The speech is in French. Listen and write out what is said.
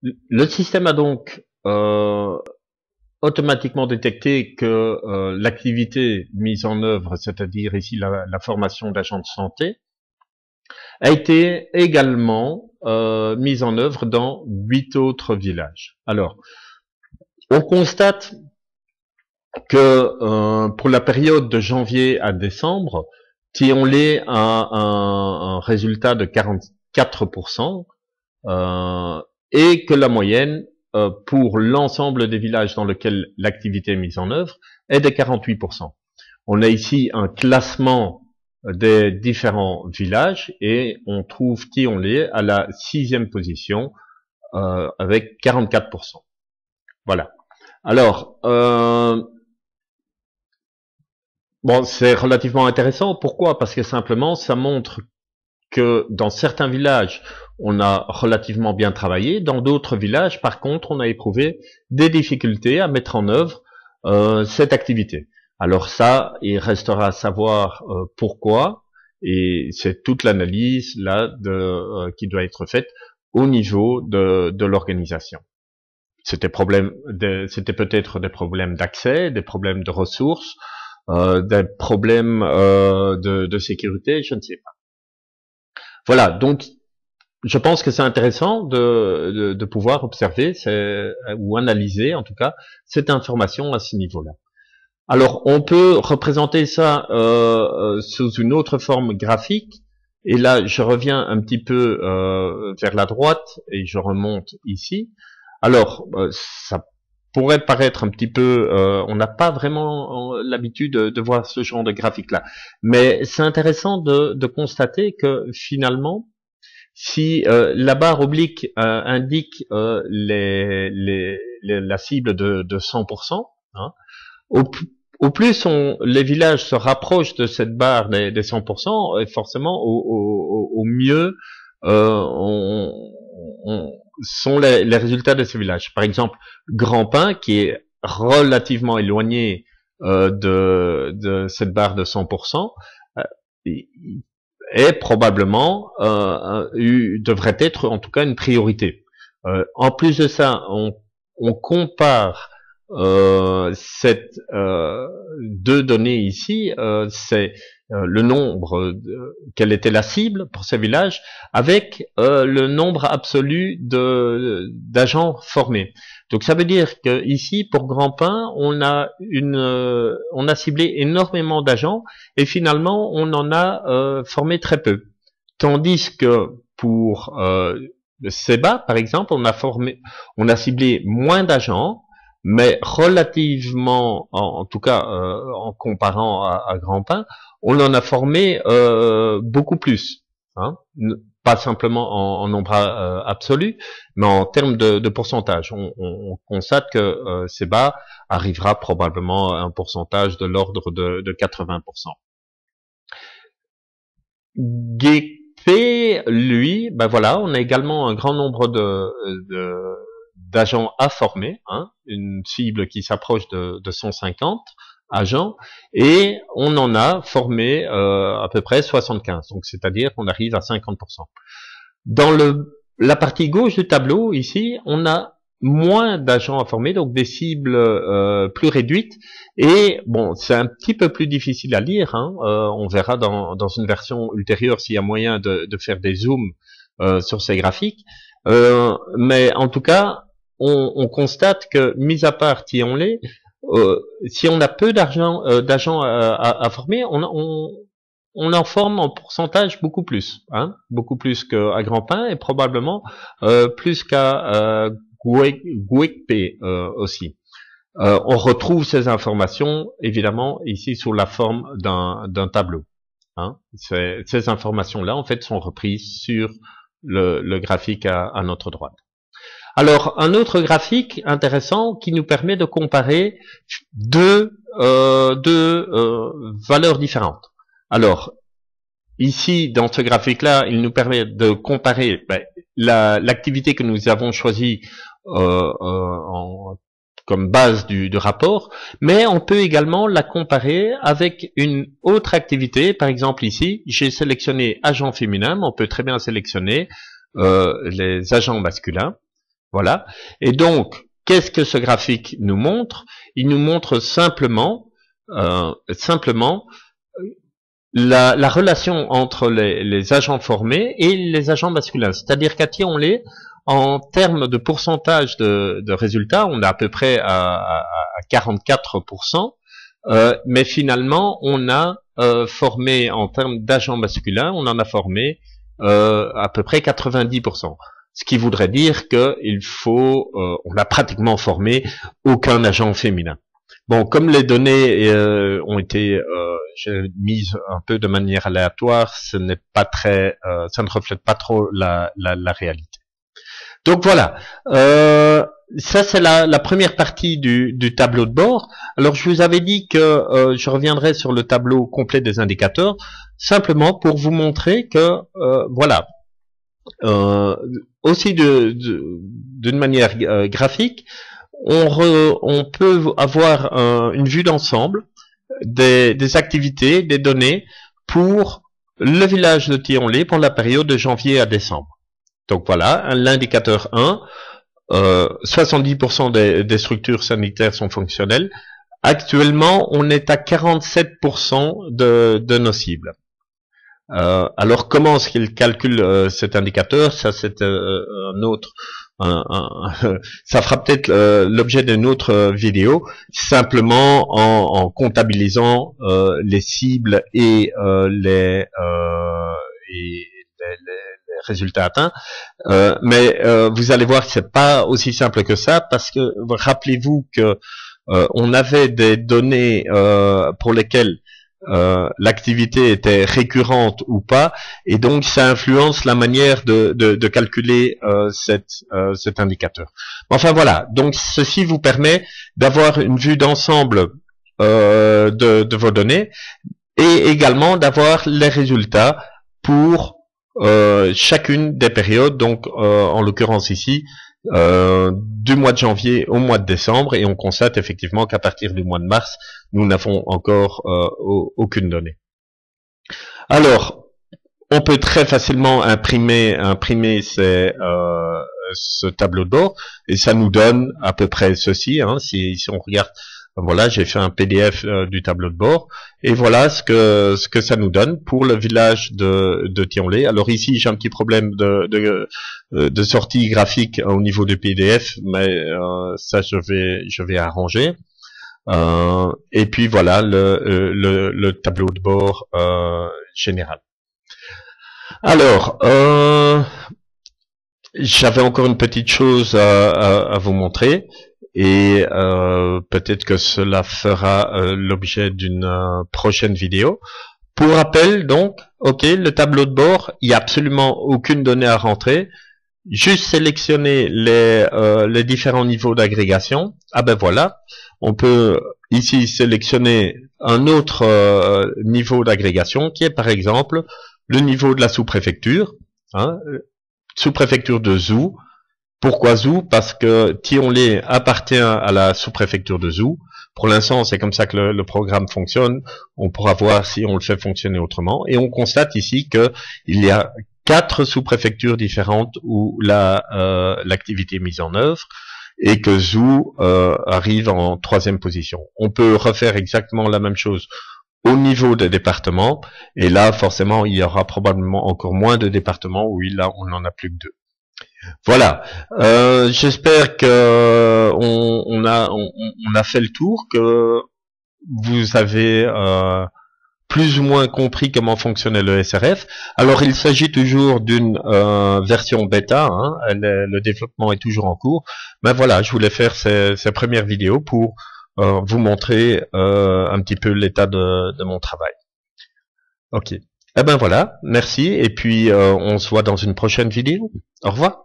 Le système a donc automatiquement détecté que l'activité mise en œuvre, c'est-à-dire ici la formation d'agents de santé, a été également mise en œuvre dans 8 autres villages. Alors, on constate que pour la période de janvier à décembre, Thionlé a un résultat de 44%, et que la moyenne pour l'ensemble des villages dans lesquels l'activité est mise en œuvre est de 48%. On a ici un classement des différents villages et on trouve Thionlé à la 6e position avec 44%. Voilà. Alors, bon, c'est relativement intéressant. Pourquoi? Parce que simplement, ça montre que dans certains villages, on a relativement bien travaillé. Dans d'autres villages, par contre, on a éprouvé des difficultés à mettre en œuvre cette activité. Alors ça, il restera à savoir pourquoi, et c'est toute l'analyse là qui doit être faite au niveau de l'organisation. C'était peut-être des problèmes d'accès, des problèmes de ressources, des problèmes de sécurité, je ne sais pas. Voilà, donc je pense que c'est intéressant de pouvoir observer ou analyser en tout cas cette information à ce niveau-là. Alors on peut représenter ça sous une autre forme graphique, et là je reviens un petit peu vers la droite et je remonte ici. Alors ça pourrait paraître un petit peu, on n'a pas vraiment l'habitude de voir ce genre de graphique-là, mais c'est intéressant de constater que finalement, si la barre oblique indique la cible de 100%, hein, au plus les villages se rapprochent de cette barre des 100%, et forcément au mieux sont les résultats de ces villages. Par exemple, Grand-Pin, qui est relativement éloigné de cette barre de 100%, est probablement devrait être en tout cas une priorité. En plus de ça, on compare cette deux données ici, c'est le nombre, quelle était la cible pour ces villages, avec le nombre absolu d'agents formés. Donc ça veut dire que ici pour Grand-Pin, on a ciblé énormément d'agents et finalement on en a formé très peu. Tandis que pour Seba, par exemple, on a ciblé moins d'agents, mais relativement, en tout cas en comparant à Grand-Pin, on en a formé beaucoup plus, hein, pas simplement en nombre absolu, mais en termes de pourcentage. On constate que Seba arrivera probablement à un pourcentage de l'ordre de 80%. Guépé, lui, ben voilà, on a également un grand nombre d'agents à former, hein, une cible qui s'approche de 150 agents, et on en a formé à peu près 75, donc c'est-à-dire qu'on arrive à 50%. Dans la partie gauche du tableau, ici, on a moins d'agents à former, donc des cibles plus réduites, et bon, c'est un petit peu plus difficile à lire, hein, on verra dans une version ultérieure s'il y a moyen de faire des zooms sur ces graphiques, mais en tout cas, on constate que, mis à part Thionlé, si on a peu d'agents à former, on en forme en pourcentage beaucoup plus, hein, beaucoup plus qu'à Grand-Pin et probablement plus qu'à Guekpe aussi. On retrouve ces informations évidemment ici sous la forme d'un tableau. Hein. Ces informations-là en fait sont reprises sur le graphique à notre droite. Alors, un autre graphique intéressant qui nous permet de comparer deux valeurs différentes. Alors, ici, dans ce graphique-là, il nous permet de comparer l'activité que nous avons choisie comme base du rapport, mais on peut également la comparer avec une autre activité. Par exemple, ici, j'ai sélectionné agents féminins, mais on peut très bien sélectionner les agents masculins. Voilà. Et donc, qu'est-ce que ce graphique nous montre? Il nous montre simplement la relation entre les agents formés et les agents masculins. C'est-à-dire qu'à Thionville, en termes de pourcentage de résultats, on est à peu près à 44%, mais finalement, on a formé, en termes d'agents masculins, on en a formé à peu près 90%. Ce qui voudrait dire qu'il faut, on a pratiquement formé aucun agent féminin. Bon, comme les données ont été mises un peu de manière aléatoire, ce n'est pas très, ça ne reflète pas trop la réalité. Donc voilà, ça c'est la première partie du tableau de bord. Alors je vous avais dit que je reviendrai sur le tableau complet des indicateurs, simplement pour vous montrer que voilà, aussi d'une manière graphique, on peut avoir une vue d'ensemble des activités, des données pour le village de Thionville pour la période de janvier à décembre. Donc voilà, l'indicateur 1, 70% des structures sanitaires sont fonctionnelles. Actuellement, on est à 47% de nos cibles. Alors comment est-ce qu'il calcule cet indicateur? Ça c'est un autre, ça fera peut-être l'objet d'une autre vidéo, simplement en comptabilisant les cibles et les résultats atteints. Mais vous allez voir que c'est pas aussi simple que ça, parce que rappelez-vous que on avait des données pour lesquelles l'activité était récurrente ou pas, et donc ça influence la manière de calculer cet indicateur. Enfin voilà, donc ceci vous permet d'avoir une vue d'ensemble de vos données, et également d'avoir les résultats pour chacune des périodes, donc en l'occurrence ici, du mois de janvier au mois de décembre, et on constate effectivement qu'à partir du mois de mars, nous n'avons encore aucune donnée. Alors, on peut très facilement imprimer ce tableau de bord, et ça nous donne à peu près ceci, hein, si on regarde. Voilà, j'ai fait un PDF du tableau de bord, et voilà ce que ça nous donne pour le village de Thionville. Alors ici, j'ai un petit problème de sortie graphique au niveau du PDF, mais ça je vais arranger. Et puis voilà le tableau de bord général. Alors, j'avais encore une petite chose à vous montrer. Et peut-être que cela fera l'objet d'une prochaine vidéo. Pour rappel, donc, ok, le tableau de bord, il n'y a absolument aucune donnée à rentrer. Juste sélectionner les différents niveaux d'agrégation. Ah ben voilà, on peut ici sélectionner un autre niveau d'agrégation qui est par exemple le niveau de la sous-préfecture, hein, sous-préfecture de Zou. Pourquoi Zou? Parce que Thionville appartient à la sous-préfecture de Zou. Pour l'instant, c'est comme ça que le programme fonctionne. On pourra voir si on le fait fonctionner autrement. Et on constate ici que il y a 4 sous-préfectures différentes où l'activité est mise en œuvre, et que Zou arrive en 3e position. On peut refaire exactement la même chose au niveau des départements, et là, forcément, il y aura probablement encore moins de départements où là, on n'en a plus que 2. Voilà, j'espère que on a fait le tour, que vous avez plus ou moins compris comment fonctionnait le SRF. Alors il s'agit toujours d'une version bêta, hein, le développement est toujours en cours, mais voilà, je voulais faire ces premières vidéos pour vous montrer un petit peu l'état de mon travail. Ok, eh ben voilà, merci, et puis on se voit dans une prochaine vidéo. Au revoir.